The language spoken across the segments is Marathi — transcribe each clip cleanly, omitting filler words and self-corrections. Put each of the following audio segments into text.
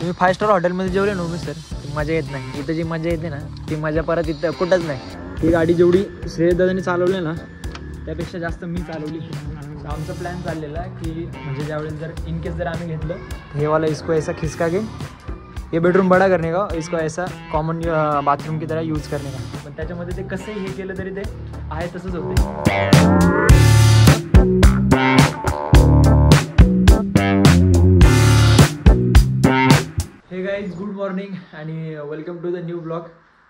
तुम्ही 5 स्टार हॉटेलमध्ये जेवले ना सर, मजा येत नाही. इथं जी मजा येते ना ती मजा परत इथं कुठंच नाही. ही गाडी जेवढी श्रेयदादांनी चालवली ना त्यापेक्षा जास्त मी चालवली. आमचा प्लॅन चाललेला की म्हणजे ज्यावेळेस जर इन केस जर आम्ही घेतलं हे वाला इसको ऐसा खिसका के ये बेडरूम बड़ा करने का, इसको ऐसा कॉमन बाथरूम की तरह यूज़ करने का. पण त्याच्यामध्ये ते कसंही हे केलं तरी ते आहे तसंच होते. हे गाईज गुड मॉर्निंग आणि welcome to the new blog.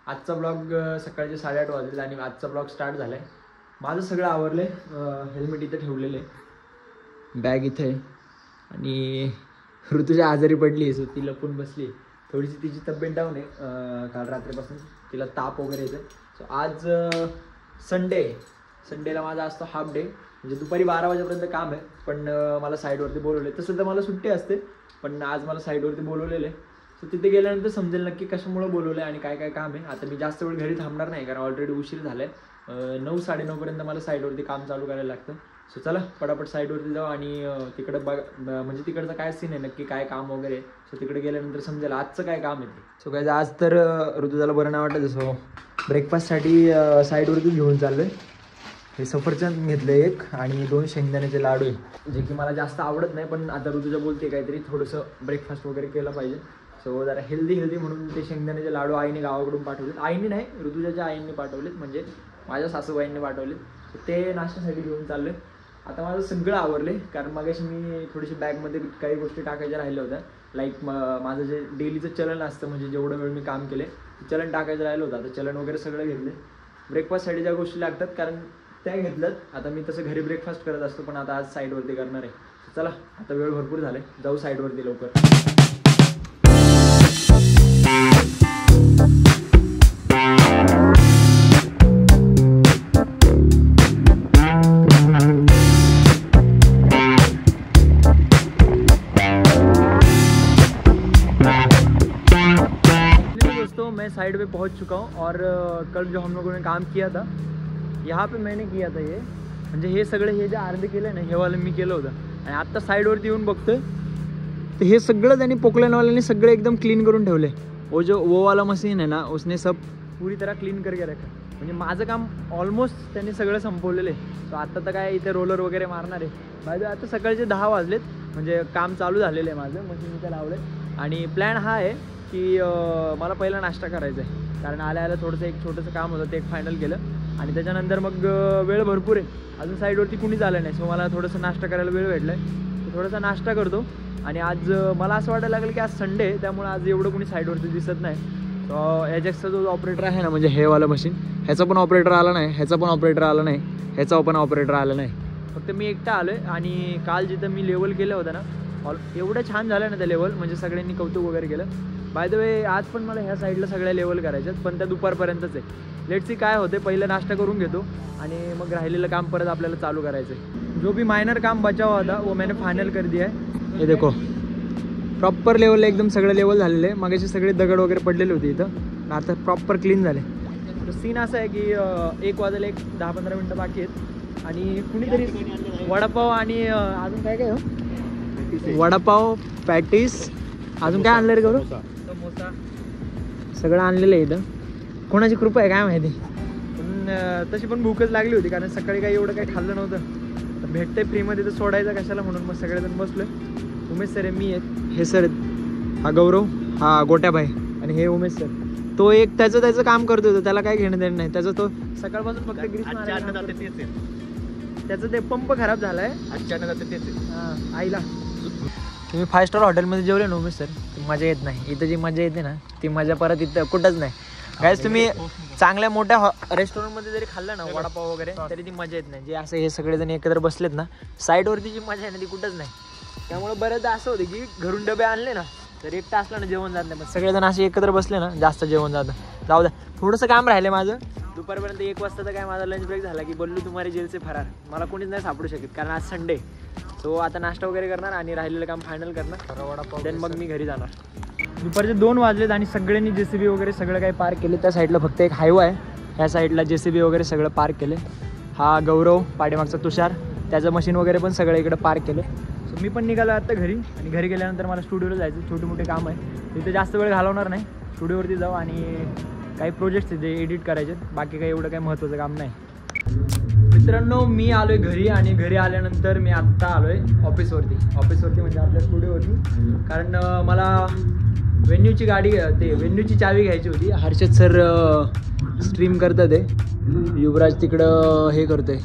आजचा ब्लॉग सकाळचे 8:30 वाजले आणि आजचा ब्लॉग स्टार्ट झाला आहे. माझं सगळं आवरलं आहे. हेल्मेट इथं ठेवलेलं आहे, बॅग इथे आहे आणि ऋतुजा आजारी पडली आहे सो ती लपून बसली. थोडीशी तिची तब्येत डाऊन आहे. काल रात्रीपासून तिला ताप वगैरे येतं. सो आज संडेला माझा असतो हाफ डे, म्हणजे दुपारी 12 वाजेपर्यंत काम आहे. पण मला साईडवरती बोलवले. तसं तर मला सुट्टी असते पण आज मला साईडवरती बोलवलेलं आहे. सो तिथे गेल्यानंतर समजेल नक्की कशामुळं बोलवलं आहे आणि काय काय काम आहे. आता मी जास्त वेळ घरी थांबणार नाही कारण ऑलरेडी उशीर झाला आहे. 9-9:30पर्यंत मला साईडवरती काम चालू करायला लागतं. सो चला पटापट साईडवरती जाऊ आणि तिकडं म्हणजे तिकडचं काय सीन आहे नक्की काय काम वगैरे. सो तिकडे गेल्यानंतर समजेल आजचं काय काम आहे ते. सो काय आज तर ऋतुजाला बरं नाही वाटत. सो ब्रेकफास्टसाठी साईडवरती घेऊन चाललो आहे. हे सफरचंद घेतलं एक आणि 2 शेंगदाण्याचे लाडू आहे जे की मला जास्त आवडत नाही. पण आता ऋतुजा बोलते काहीतरी थोडंसं ब्रेकफास्ट वगैरे केलं पाहिजे. सो जरा हेल्दी म्हणून ते शेंगदाण्याचे लाडू आईने गावाकडून पाठवलेत. आईने नाही, ऋतुजाच्या आईंनी पाठवलेत, म्हणजे माझ्या सासूबाईंनी पाठवलेत. ते नाश्त्यासाठी घेऊन चालले. आता माझं सगळं आवरले कारण मगाशी मी थोडीशी बॅगमध्ये काही गोष्टी टाकायच्या राहिल्या होत्या. लाईक माझं जे डेलीचं चलन असतं, म्हणजे जेवढं वेळ मी काम केले चलन टाकायचं राहिलं होतं. आता चलन वगैरे सगळं घेतले. ब्रेकफास्टसाठी ज्या गोष्टी लागतात कारण त्या घेतल्यात. आता मी तसं घरी ब्रेकफास्ट करत असतो पण आता आज साईडवरती करणार आहे. चला आता वेळ भरपूर झाले, जाऊ साईडवरती लवकर. दोस्तों मैं साइड पे पहुंच चुका हूं और कल जो हम लोगों ने काम किया था यहाँ पे मैंने किया था. ये म्हणजे हे सगळे हे जे अर्धे केलं ना हे वालं मी केलं होतं आणि आत्ता साईडवरती येऊन बघतोय तर हे सगळं त्यांनी पोकलॅनवाल्यांनी सगळे एकदम क्लीन करून ठेवले. वो वाला मशीन है ना उसने सब पूरी तरह क्लीन करके रखा. म्हणजे माझं काम ऑलमोस्ट त्यांनी सगळं संपवलेलं आहे. सो आत्ता तर काय इथे रोलर वगैरे मारणार आहे. बाय आता सकाळचे 10 वाजलेत, म्हणजे काम चालू झालेलं आहे माझं. मशीन इथे लावलं आहे आणि प्लॅन हा आहे की मला पहिला नाश्ता करायचा आहे कारण आल्या थोडंसं एक छोटंसं काम होतं ते एक फायनल केलं आणि त्याच्यानंतर मग वेळ भरपूर आहे. अजून साईडवरती कुणीच आलं नाही. सो मला थोडंसं नाश्ता करायला वेळ भेटला आहे. तर थोडासा नाश्ता करतो आणि आज मला असं वाटायला लागलं की आज संडे आहे त्यामुळे आज एवढं कुणी साईडवरती दिसत नाही. सो याच्याचा जो ऑपरेटर आहे ना, म्हणजे हे वाला मशीन, ह्याचा पण ऑपरेटर आला नाही, ह्याचा पण ऑपरेटर आला नाही, ह्याचा पण ऑपरेटर आला नाही. फक्त मी एकटा आलो आहे आणि काल जिथं मी लेवल केलं होतं ना एवढं छान झालं ना त्या लेवल, म्हणजे सगळ्यांनी कौतुक वगैरे केलं. बाय द वे आज पण मला ह्या साईडला सगळ्या लेवल करायच्यात पण त्या दुपारपर्यंतच आहे. लेट्स सी काय होते. पहिलं नाश्ता करून घेतो आणि मग राहिलेलं काम परत आपल्याला चालू करायचं आहे. जो भी मायनर काम बचा हुआ था वो मैंने फाइनल कर दिया है. हे देखो प्रॉपर लेवलला एकदम सगळं लेवल झालेलं आहे. मागाशी सगळे दगड वगैरे पडलेले होते इथं, आता प्रॉपर क्लीन झाले. तर सीन असं आहे की 1 वाजायला 10-15 मिनटं बाकी आहेत आणि कुणीतरी वडापाव आणि अजून काय काय हो, वडापाव, पॅटीस, अजून काय आणलं रे करू, समोसा, सगळं आणलेलं आहे इथं. कोणाची कृपा आहे काय माहिती. पण तशी पण भूकच लागली होती कारण सकाळी काही एवढं काही खाल्लं नव्हतं. तर भेटतंय फ्रीमध्ये तर सोडायचं कशाला म्हणून मग सगळेजण बसलो. उमेश सर आहे, मी आहेत, हे सर आहेत, हा गौरव, हा गोट्याबाई आणि हे उमेश सर. तो एक त्याचं काम करतो होतं, त्याला काय घेणं देणं नाही. त्याचं तो सकाळपासून फक्त ग्रीस मारायला. त्याचं ते पंप खराब झाला आहे अचानक. आता तेच हां आईला. तुम्ही 5 स्टार हॉटेलमध्ये जेवले ना उमेश सर, मजा येत नाही. इथं जी मजा येते ना ती मजा परत इथं कुठंच नाही. गाईज तुम्ही चांगल्या मोठ्या रेस्टॉरंटमध्ये जरी खाल्लं ना वडापाव वगैरे तरी ती मजा येत नाही. जे असं हे सगळेजण एकत्र बसलेत ना साईडवरती जी मजा आहे ना ती कुठंच नाही. त्यामुळे बऱ्याचदा असं होतं की घरून डबे आणले ना तर एकटा असला ना जेवण जात नाही. पण सगळेजण असे एकत्र बसले ना जास्त जेवण जातं. जाऊ द्या, थोडंसं काम राहिलं माझं. दुपारपर्यंत 1 वाजता तर काय माझा लंच ब्रेक झाला की बोललो तुम्हाला जेलचे फरार. मला कोणीच नाही सापडू शकत कारण आज संडे. सो आता नाश्ता वगैरे करणार आणि राहिलेलं काम फायनल करणार वडापाव, देन मग मी घरी जाणार. दुपारचे 2 वाजलेत आणि सगळ्यांनी JCB वगैरे सगळं काही पार्क केले. त्या साईडला फक्त एक हायवा आहे, ह्या साईडला JCB वगैरे सगळं पार्क केले. हा गौरव, पाठीमागचा तुषार, त्याचं मशीन वगैरे पण सगळं इकडे पार्क केलं. सो मी पण निघालो आता घरी, आणि घरी गेल्यानंतर मला स्टुडिओला जायचं, छोटे मोठे काम आहे, तिथे जास्त वेळ घालवणार नाही, स्टुडिओवरती जाऊ आणि काही प्रोजेक्ट्स जे एडिट करायचे, बाकी काही एवढं काही महत्त्वाचं काम नाही. मित्रांनो, मी आलो आहे घरी, आणि घरी आल्यानंतर मी आत्ता आलो आहे ऑफिसवरती म्हणजे आपल्या स्टुडिओवरती, कारण मला वेन्यूची गाडी, ते वेन्यूची चावी घ्यायची होती. हर्षद सर स्ट्रीम करतात आहे, युवराज तिकडं हे करतोय,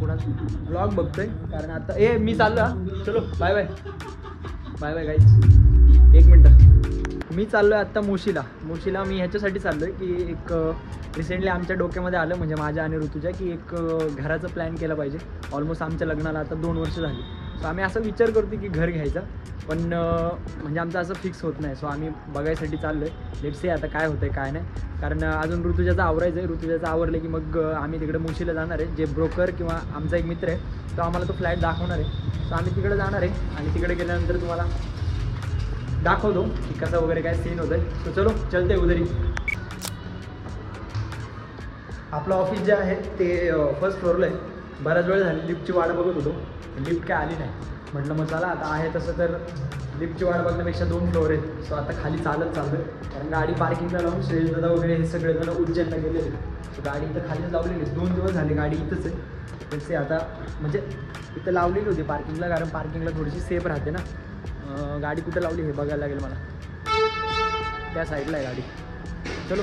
कोणाचं ब्लॉग बघतोय, कारण आता मी चाललो, चलो bye bye bye bye guys. एक मिनटं, मी चाललो आहे आत्ता मोशीला. मी ह्याच्यासाठी चाललो आहे की एक रिसेंटली आमच्या डोक्यामध्ये आलं, म्हणजे माझ्या आणि ऋतूच्या, की एक घराचं प्लॅन केलं पाहिजे. ऑलमोस्ट आमच्या लग्नाला आता 2 वर्ष झाली. सो आम्ही असं विचार करतो की घर घ्यायचा, पण म्हणजे आमचं असं फिक्स होत नाही. सो आम्ही बघायसाठी चाललो आहे. लेट्स से आता काय होतं आहे काय नाही, कारण अजून ऋतुजाचं आवरायचं आहे. ऋतुजाचं आवरलं की मग आम्ही तिकडे मोशीला जाणार आहे. जे ब्रोकर किंवा आमचा एक मित्र आहे तो आम्हाला तो फ्लॅट दाखवणार आहे. सो आम्ही तिकडे जाणार आहे, आणि तिकडे गेल्यानंतर तुम्हाला दाखवतो की कसं वगैरे काय सीन होतं आहे. सो चलो चलते उधरी. आपलं ऑफिस जे आहे ते फर्स्ट फ्लोअरला आहे. बराच वेळ झाली लिफ्टची वाट बघत होतो, लिफ्ट काय आली नाही. म्हटलं मग चला आता आहे तसं तर लिफ्टची वाट बघण्यापेक्षा 2 फ्लोअर आहेत. सो आता खाली चालत चाललं, कारण गाडी पार्किंगला लावून श्रेयसदादा वगैरे हे सगळेजण उज्जैनला गेलेले. सो गाडी इथं खालीच लावलेली, 2 दिवस झाले गाडी इथंच आहे. तसे आता म्हणजे इथं लावलेली होती पार्किंगला, कारण पार्किंगला थोडीशी सेफ राहते ना. गाडी कुठं लावली हे बघायला लागेल मला. त्या साईडला आहे गाडी. चलो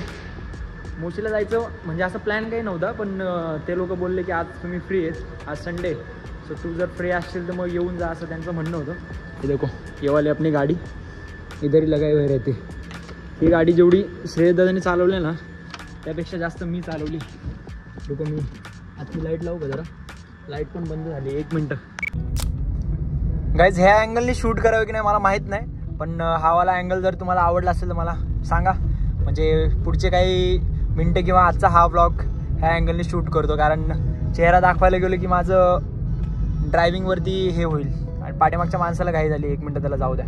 मोशीला जायचं म्हणजे असं प्लॅन काही नव्हता, पण ते लोक बोलले की आज तुम्ही फ्री आहेत, आज संडे, सो तू जर फ्री असशील तर मग येऊन जा, असं त्यांचं म्हणणं होतं. हे देखो ये वाली अपनी गाडी इधर ही लगाई हुई रहती. ही गाडी जेवढी श्रेयसदादांनी चालवली ना त्यापेक्षा जास्त मी चालवली. देखो मी आतली लाईट लावू का जरा, लाईट पण बंद झाली. 1 मिनटं गाईज, ह्या अँगलनी शूट करावं की नाही मला माहीत नाही, पण हा वाला अँगल जर तुम्हाला आवडला असेल तर मला सांगा, म्हणजे पुढचे काही मिनटं किंवा आजचा हा व्लॉग ह्या अँगलने शूट करतो. कारण चेहरा दाखवायला गेलो की माझं ड्रायव्हिंगवरती हे होईल, आणि पाठीमागच्या माणसाला घाई झाली. 1 मिनटं त्याला जाऊ द्या.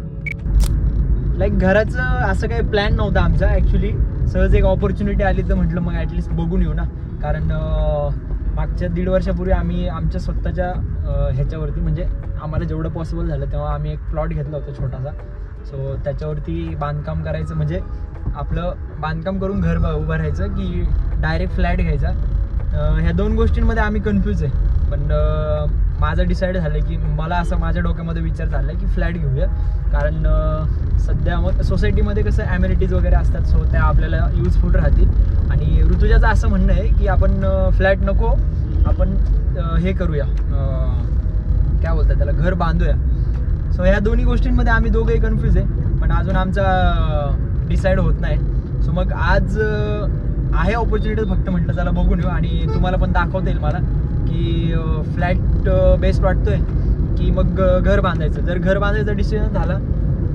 लाईक घराचं असं काही प्लॅन नव्हता आमचा ॲक्च्युली. सहज एक ऑपॉर्च्युनिटी आली तर म्हटलं मग ॲटलिस्ट बघून येऊ ना, कारण मागच्या 1.5 वर्षापूर्वी आम्ही आमच्या स्वतःच्या ह्याच्यावरती, म्हणजे आम्हाला जेवढं पॉसिबल झालं तेव्हा आम्ही एक प्लॉट घेतला होता छोटासा. सो त्याच्यावरती बांधकाम करायचं, म्हणजे आपलं बांधकाम करून घर उभं राहायचं की डायरेक्ट फ्लॅट घ्यायचा. ह्या 2 गोष्टींमध्ये आम्ही कन्फ्यूज आहे. पण माझं डिसाईड झालं की मला असं माझ्या डोक्यामध्ये विचार झाला की फ्लॅट घेऊया, कारण सध्या मग सोसायटीमध्ये कसं ॲम्युनिटीज वगैरे असतात, सो त्या आपल्याला यूजफुल राहतील. आणि ऋतुजाचं असं म्हणणं आहे की आपण फ्लॅट नको, आपण हे करूया, काय बोलतात त्याला, घर बांधूया. सो ह्या दोन्ही गोष्टींमध्ये आम्ही दोघंही कन्फ्यूज आहे, पण अजून आमचा डिसाईड होत नाही. सो मग आज आहे ऑपॉर्च्युनिटी, फक्त म्हटलं चला बघून येऊ, आणि तुम्हाला पण दाखवता येईल मला की फ्लॅट बेस्ट वाटतोय की मग घर बांधायचं. जर घर बांधायचा डिसिजन झाला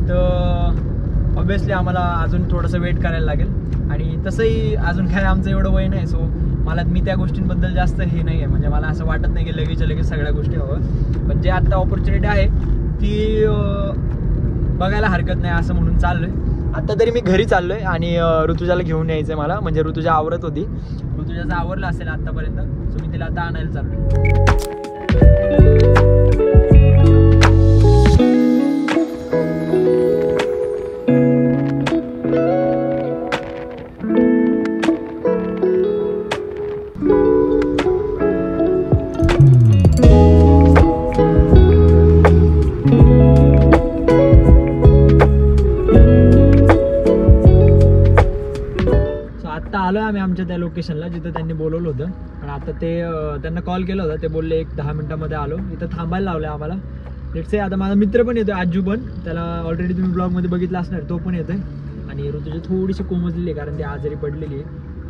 तर ऑब्वियसली आम्हाला अजून थोडंसं वेट करायला लागेल, आणि तसंही अजून काय आमचं एवढं वय नाही. सो मी त्या गोष्टींबद्दल जास्त हे नाही आहे, म्हणजे मला असं वाटत नाही की लगेच सगळ्या गोष्टी हवं. पण जे आत्ता ऑपॉर्च्युनिटी आहे ती बघायला हरकत नाही असं म्हणून चाललो आहे. आत्ता तरी मी घरी चाललो आहे, आणि ऋतुजाला घेऊन यायचं आहे मला, म्हणजे ऋतुजा आवरत होती. ऋतुजाचं आवरलं असेल आत्तापर्यंत, सो मी तिला आता आणायला चाललो आहे. आलो आहे आम्ही आमच्या त्या लोकेशनला जिथं त्यांनी बोलवलं होतं, पण आता ते त्यांना कॉल केला होता, ते बोलले 1 10 मिनिटामध्ये आलो. इथं थांबायला लावलं आहे आम्हाला. लेट्स से आता माझा मित्र पण येतो, आजू पण, त्याला ऑलरेडी तुम्ही ब्लॉगमध्ये बघितलं असणार, तो पण येतो आहे. आणि ऋतुजा थोडीशी कोमजलेली आहे कारण ती आजारी पडलेली आहे,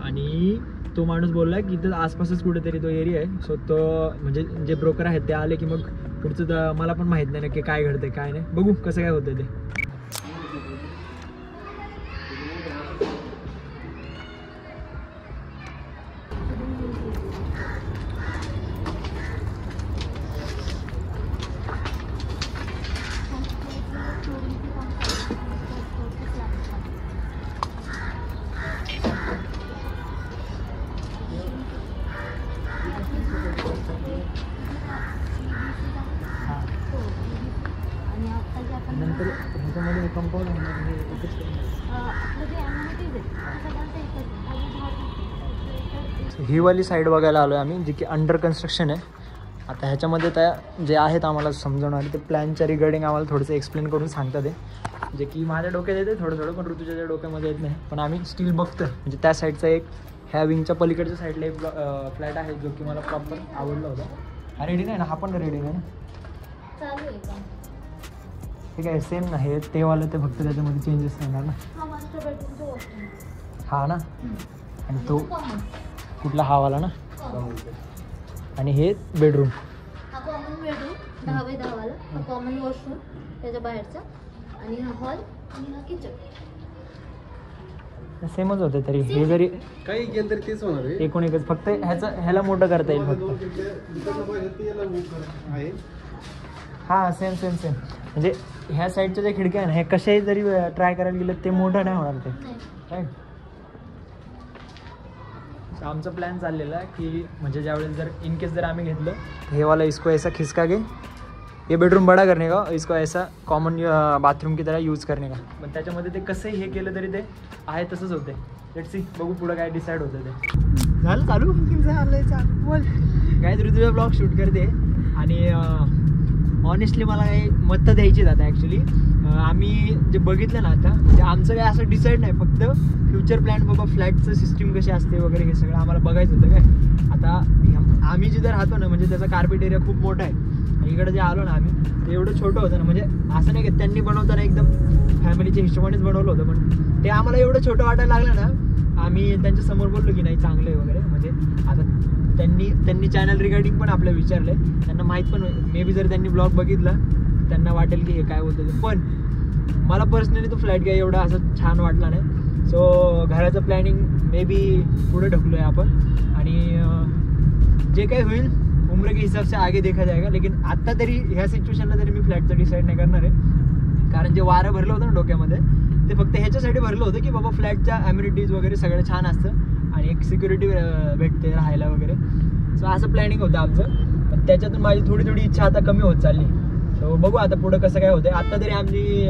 आणि तो माणूस बोलला आहे की इथं आसपासच कुठेतरी तो एरिया आहे. सो तो म्हणजे जे ब्रोकर आहेत ते आले की मग पुढचं तर मला पण माहीत नाही नक्की काय घडतं काय नाही, बघू कसं काय होतं ते. ही वाली साईड बघायला आलो आहे आम्ही, जी की अंडर कन्स्ट्रक्शन आहे. आता ह्याच्यामध्ये त्या जे आहेत आम्हाला समजवणारे ते प्लॅनच्या रिगार्डिंग आम्हाला थोडंसं एक्सप्लेन करून सांगतात आहे, जे की माझ्या डोक्यात येते थोडं थोडं, पण ऋतूच्या डोक्यामध्ये येत नाही. पण आम्ही स्टील बघतो म्हणजे त्या साईडचा एक, ह्या विंगच्या पलीकडच्या साईडला एक फ्लॅट आहे जो की मला प्रॉपर आवडला होता. हा रेडी नाही ना, हा पण रेडी नाही ना, ठीक आहे सेम ना, हे ते वालं ते फक्त त्याच्यामध्ये चेंजेस येणार ना. हा ना, आणि तो कुठला हा वाला ना, आणि हे बेडरूम, हा कॉमन बेडरूम 10x10 वाला, हा कॉमन वॉशरूम त्याच्या बाहेरचा, आणि हा हॉल आणि हा किचन सेमच होते. तरी हे जरी काही केलं तरी तेच होणार आहे. एकूण एकच, फक्त ह्याला मोठं करता येईल फक्त. हां सेम सेम सेम, म्हणजे ह्या साईडच्या ज्या खिडक्या आहे ना, हे कशाही जरी ट्राय करायला गेलं ते मोठं नाही होणार ते, राईट. आमचा प्लॅन चाललेला आहे की म्हणजे ज्यावेळेस जर इन केस जर आम्ही घेतलं, हे वाला इसको ऐसा खिसका घे, ये बेडरूम बड़ा करने का, इसको ऐसा कॉमन बाथरूम की तरह यूज़ करने का. पण त्याच्यामध्ये ते कसंही हे केलं तरी ते आहे तसंच होते. लेट्स सी, बघू पुढं काय डिसाईड होतं ते. झालं चालू बोल काय तरी तुझा ब्लॉग शूट करते. आणि ऑनेस्टली मला काही मतं द्यायची आता. ॲक्च्युली आम्ही जे बघितलं ना आता, म्हणजे आमचं काय असं डिसाईड नाही, फक्त फ्युचर प्लॅन बाबा फ्लॅटचं सिस्टीम कशी असते वगैरे हे सगळं आम्हाला बघायचं होतं काय. आता आम्ही जिथं राहतो ना, म्हणजे त्याचा कार्पेट एरिया खूप मोठा आहे. इकडे जे आलो ना आम्ही, ते एवढं छोटं होतं ना, म्हणजे असं नाही की त्यांनी बनवताना एकदम फॅमिलीच्या हिशोबानेच बनवलं होतं, पण ते आम्हाला एवढं छोटं वाटायला लागलं ना, आम्ही त्यांच्या समोर बोललो की नाही चांगलं आहे वगैरे. म्हणजे आता त्यांनी चॅनल रिगार्डिंग पण आपल्याला विचारले, त्यांना माहीत पण मे बी जर त्यांनी ब्लॉग बघितला त्यांना वाटेल की हे काय बोलतं ते. पण मला पर्सनली तो फ्लॅट काय एवढा असं छान वाटला नाही. सो घराचं प्लॅनिंग मे बी पुढे ढकलो आहे आपण, आणि जे काही होईल उम्र के हिसाब से आगे देखा जाएगा. लेकिन आत्ता तरी ह्या सिच्युएशनला तरी मी फ्लॅटचं डिसाईड नाही करणार आहे. कारण जे वारं भरलं होतं ना डोक्यामध्ये, ते फक्त ह्याच्यासाठी भरलं होतं की बाबा फ्लॅटच्या ॲम्युनिटीज वगैरे सगळं छान असतं आणि एक सिक्युरिटी भेटते राहायला वगैरे. सो असं प्लॅनिंग होतं आमचं. पण त्याच्यातून माझी थोडी इच्छा आता कमी होत चालली. सो बघू आता पुढं कसं काय होतं. आत्ता तरी आम्ही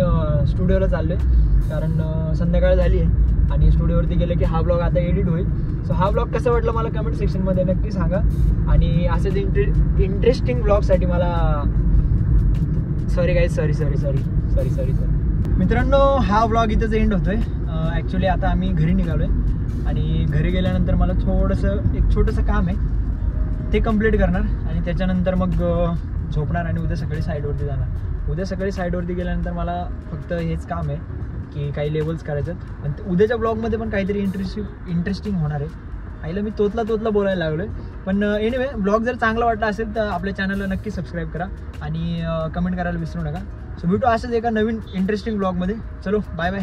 स्टुडिओला चाललो आहे, कारण संध्याकाळ झाली आहे आणि स्टुडिओवरती गेलं की हा ब्लॉग आता एडिट होईल. सो हा ब्लॉग कसा वाटला मला कमेंट सेक्शनमध्ये नक्की सांगा. आणि असेच इंटरेस्टिंग ब्लॉगसाठी मला सॉरी मित्रांनो, हा ब्लॉग इथंच एंड होतोय. ॲक्च्युली आता आम्ही घरी निघालो आहे, आणि घरी गेल्यानंतर मला थोडंसं एक छोटंसं काम आहे, ते कंप्लीट करणार आणि त्याच्यानंतर मग झोपणार आणि उद्या सकाळी साईडवरती जाणार. उद्या सकाळी साईडवरती गेल्यानंतर मला फक्त हेच काम आहे की काही लेवल्स करायचं. आणि उद्याच्या ब्लॉगमध्ये पण काहीतरी इंटरेस्टिंग होणार आहे. आईला मी तोतला बोलायला लागलो आहे. पण एनिवे, ब्लॉग जर चांगला वाटला असेल तर आपल्या चॅनलला नक्की सबस्क्राईब करा आणि कमेंट करायला विसरू नका. सो भेटू असंच एका नवीन इंटरेस्टिंग ब्लॉगमध्ये. चलो बाय बाय.